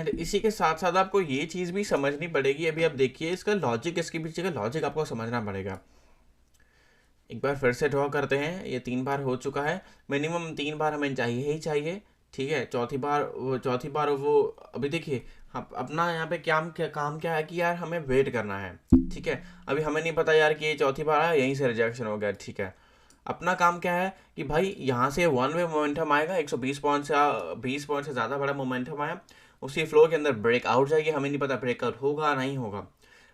And इसी के साथ साथ आपको ये चीज़ भी समझनी पड़ेगी। अभी आप देखिए इसका लॉजिक, इसके पीछे का लॉजिक आपको समझना पड़ेगा। एक बार फिर से ड्रॉ करते हैं, ये 3 बार हो चुका है, मिनिमम 3 बार हमें चाहिए ही चाहिए। ठीक है, चौथी बार वो अभी देखिए हम अपना यहाँ पे काम क्या है कि यार हमें वेट करना है। ठीक है, अभी हमें नहीं पता यार कि ये चौथी बार आया, यहीं से रिजेक्शन हो गया। ठीक है, अपना काम क्या है कि भाई यहाँ से वन वे मोमेंटम आएगा, 120 पॉइंट से 20 पॉइंट से ज़्यादा बड़ा मोमेंटम आया, उसी फ्लो के अंदर ब्रेकआउट जाएगी, हमें नहीं पता ब्रेकआउट होगा नहीं होगा।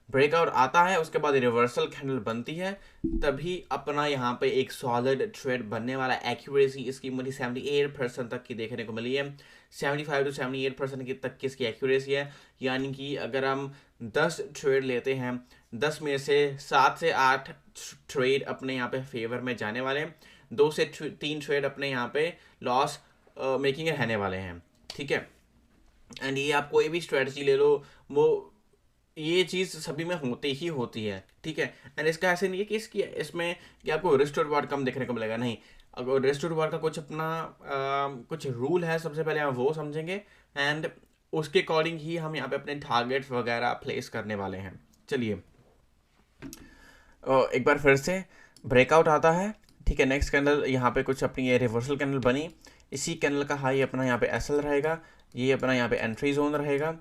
ब्रेकआउट आता है, उसके बाद रिवर्सल कैंडल बनती है, तभी अपना यहाँ पे एक सॉलिड ट्रेड बनने वाला। एक्यूरेसी इसकी मुझे 78% तक की देखने को मिली है, 75 to 78% की तक की इसकी एक्यूरेसी है। यानी कि अगर हम 10 ट्रेड लेते हैं, 10 में से 7 से 8 ट्रेड अपने यहाँ पे फेवर में जाने वाले हैं, 2 से 3 ट्रेड अपने यहाँ पे लॉस मेकिंग रहने वाले हैं। ठीक है, एंड ये आप कोई भी स्ट्रेटजी ले लो, वो ये चीज़ सभी में होती ही होती है। ठीक है, एंड इसका ऐसे नहीं है कि इसमें कि आपको रिस्क टू रिवॉर्ड कम देखने को मिलेगा, नहीं। अगर रिस्क टू रिवॉर्ड का कुछ अपना कुछ रूल है, सबसे पहले हम वो समझेंगे, एंड उसके अकॉर्डिंग ही हम यहाँ पे अपने टारगेट्स वगैरह प्लेस करने वाले हैं। चलिए एक बार फिर से ब्रेकआउट आता है। ठीक है, नेक्स्ट कैंडल यहाँ पे कुछ अपनी ये रिवर्सल कैंडल बनी, इसी कैंडल का हाई अपना यहाँ पे एसएल रहेगा, ये अपना यहाँ पे एंट्री जोन रहेगा।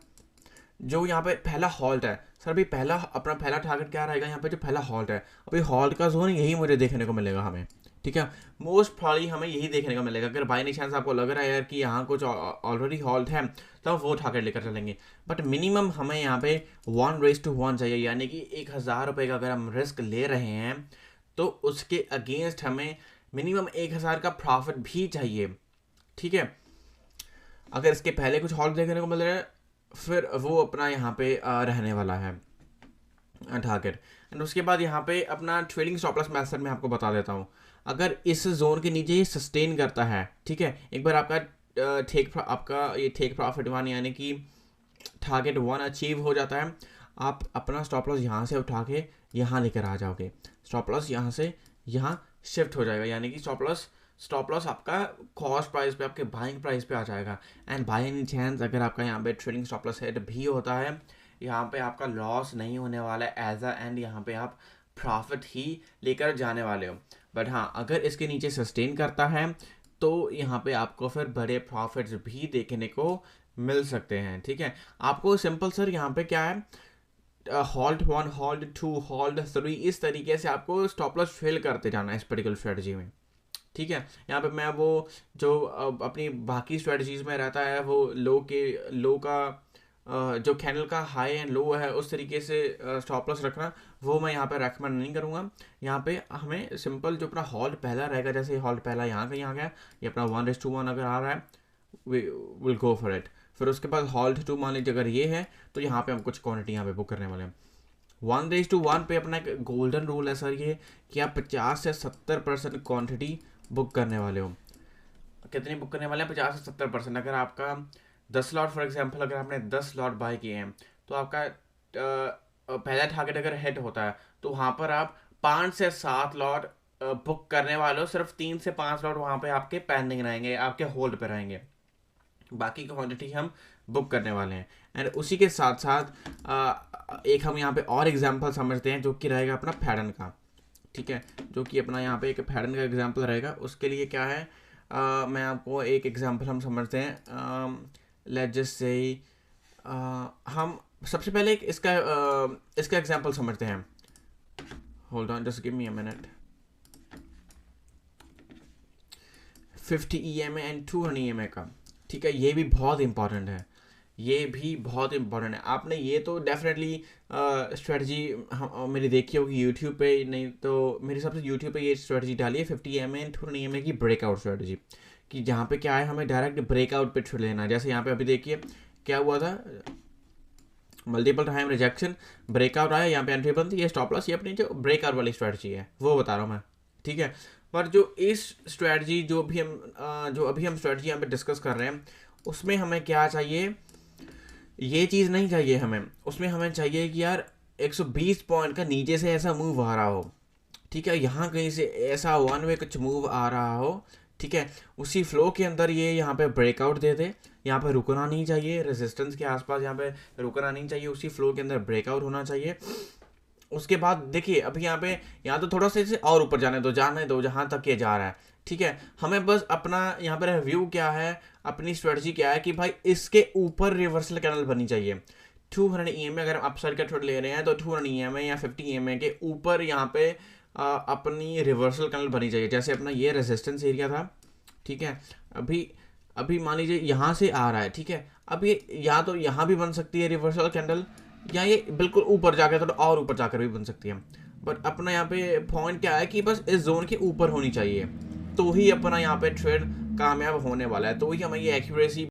जो यहाँ पे पहला हॉल्ट है सर, अभी अपना पहला टारगेट क्या रहेगा यहाँ पे, जो पहला हॉल्ट है, अभी हॉल्ट का जोन यही मुझे देखने को मिलेगा हमें। ठीक है, मोस्ट प्रॉब्ली हमें यही देखने को मिलेगा। अगर बाई चांस आपको लग रहा है यार कि यहाँ कुछ ऑलरेडी हॉल्ट है, तो हम वो टारगेट लेकर चलेंगे। बट मिनिमम हमें यहाँ पे 1:1 चाहिए, यानी कि 1000 रुपये का अगर हम रिस्क ले रहे हैं, तो उसके अगेंस्ट हमें मिनिमम 1000 का प्रॉफिट भी चाहिए। ठीक है, अगर इसके पहले कुछ हॉल्ट देखने को मिल रहा है, फिर वो अपना यहाँ पे रहने वाला है टारगेट। एंड उसके बाद यहाँ पे अपना ट्रेडिंग स्टॉप लॉस मेथड में आपको बता देता हूँ। अगर इस जोन के नीचे ये सस्टेन करता है, ठीक है, एक बार आपका ये टेक प्रॉफिट 1 यानी कि टारगेट 1 अचीव हो जाता है, आप अपना स्टॉप लॉस यहाँ से उठा के यहाँ लेकर आ जाओगे। स्टॉप लॉस यहाँ से यहाँ शिफ्ट हो जाएगा, यानी कि स्टॉप लॉस आपका कॉस्ट प्राइस पे, आपके बाइंग प्राइस पे आ जाएगा। एंड बाय एनी चांस अगर आपका यहाँ पे ट्रेडिंग स्टॉप लॉस हिट भी होता है, यहाँ पे आपका लॉस नहीं होने वाला है एज अ एंड, यहाँ पे आप प्रॉफिट ही लेकर जाने वाले हो। बट हाँ, अगर इसके नीचे सस्टेन करता है, तो यहाँ पे आपको फिर बड़े प्रॉफिट्स भी देखने को मिल सकते हैं। ठीक है, आपको सिंपल सर यहाँ पे क्या है, हॉल्ट 1, हॉल्ट 2, हॉल्ट 3, इस तरीके से आपको स्टॉप लॉस फिल करते जाना है इस पर्टिकुलर स्ट्रेटजी में। ठीक है, यहाँ पे मैं वो जो अपनी बाकी स्ट्रेटजीज में रहता है, वो लो का जो कैंडल का हाई एंड लो है, उस तरीके से स्टॉप लॉस रखना, वो मैं यहाँ पे रेकमेंड नहीं करूँगा। यहाँ पे हमें सिंपल जो अपना हॉल्ट पहला रहेगा, जैसे हॉल्ट पहला यहाँ का यहाँ गया, ये अपना 1:1 अगर आ रहा है, विल गो फॉर इट। फिर उसके बाद हॉल्ट 2 मान लीजिए अगर ये है, तो यहाँ पे हम कुछ क्वान्टिटी यहाँ पे बुक करने वाले हैं। 1:1 पे अपना एक गोल्डन रूल है सर ये, कि आप 50 से 70% क्वान्टिटी बुक करने वाले हो। कितनी बुक करने वाले हैं? 50 से 70%। अगर आपका 10 लॉट फॉर एग्जांपल, अगर आपने 10 लॉट बाय किए हैं, तो आपका पहला टारगेट अगर हिट होता है, तो वहाँ पर आप 5 से 7 लॉट बुक करने वाले हो। सिर्फ 3 से 5 लॉट वहाँ पे आपके पेंडिंग रहेंगे, आपके होल्ड पे रहेंगे, बाकी की क्वांटिटी हम बुक करने वाले हैं। एंड उसी के साथ साथ एक हम यहाँ पे और एग्जांपल समझते हैं, जो कि रहेगा अपना फैडन का। ठीक है, जो कि अपना यहाँ पे एक फैडन का एग्जांपल रहेगा। उसके लिए क्या है, मैं आपको एक एग्जांपल हम समझते हैं। लेट्स जस्ट से हम सबसे पहले इसका एग्जांपल समझते हैं। Hold on, just give me a minute. 50 EMA and 200 EMA का, ठीक है, ये भी बहुत इंपॉर्टेंट है, ये भी बहुत इंपॉर्टेंट है। आपने ये तो डेफिनेटली स्ट्रेटजी मेरी देखी होगी यूट्यूब पे, नहीं तो मेरे हिसाब से यूट्यूब पे ये स्ट्रेटजी डाली है 50 EMA एंड 200 EMA की ब्रेकआउट स्ट्रेटजी, कि जहाँ पे क्या है, हमें डायरेक्ट ब्रेकआउट पे ट्रेड लेना है। जैसे यहाँ पे अभी देखिए क्या हुआ था, मल्टीपल टाइम रिजेक्शन, ब्रेकआउट आया, यहाँ पे एंट्री बनती है, स्टॉप लॉस, ये अपनी जो ब्रेकआउट वाली स्ट्रेटजी है वो बता रहा हूँ मैं। ठीक है, पर जो इस स्ट्रेटजी जो अभी हम स्ट्रेटजी यहाँ पे डिस्कस कर रहे हैं, उसमें हमें क्या चाहिए, ये चीज़ नहीं चाहिए हमें। उसमें हमें चाहिए कि यार 120 पॉइंट का नीचे से ऐसा मूव आ रहा हो, ठीक है, यहाँ कहीं से ऐसा वन वे कुछ मूव आ रहा हो, ठीक है, उसी फ्लो के अंदर ये यहाँ पे ब्रेकआउट दे दे, यहाँ पे रुकना नहीं चाहिए, रेजिस्टेंस के आसपास यहाँ पे रुकना नहीं चाहिए, उसी फ्लो के अंदर ब्रेकआउट होना चाहिए। उसके बाद देखिए अभी यहाँ तो थोड़ा सा इसे और ऊपर जाने दो जहाँ तक ये जा रहा है, ठीक है। हमें बस अपना यहाँ पर रिव्यू क्या है, अपनी स्ट्रेटजी क्या है कि भाई इसके ऊपर रिवर्सल कैनल बनी चाहिए। 200 EMA अगर आप अपसाइड का ट्रेड ले रहे हैं तो 200 EMA या 50 EMA के ऊपर यहाँ पे अपनी रिवर्सल कैनल बनी चाहिए। जैसे अपना ये रेजिस्टेंस एरिया था, ठीक है, अभी अभी मान लीजिए यहाँ से आ रहा है, ठीक है। अब ये या तो यहाँ भी बन सकती है रिवर्सल कैंडल, या ये बिल्कुल ऊपर जाकर थोड़ा और ऊपर जाकर भी बन सकती है। बट अपना यहाँ पे पॉइंट क्या है कि बस इस जोन के ऊपर होनी चाहिए, तो ही अपना यहाँ पे ट्रेड कामयाब होने वाला है, तो ही हमें ये एक्यूरेसी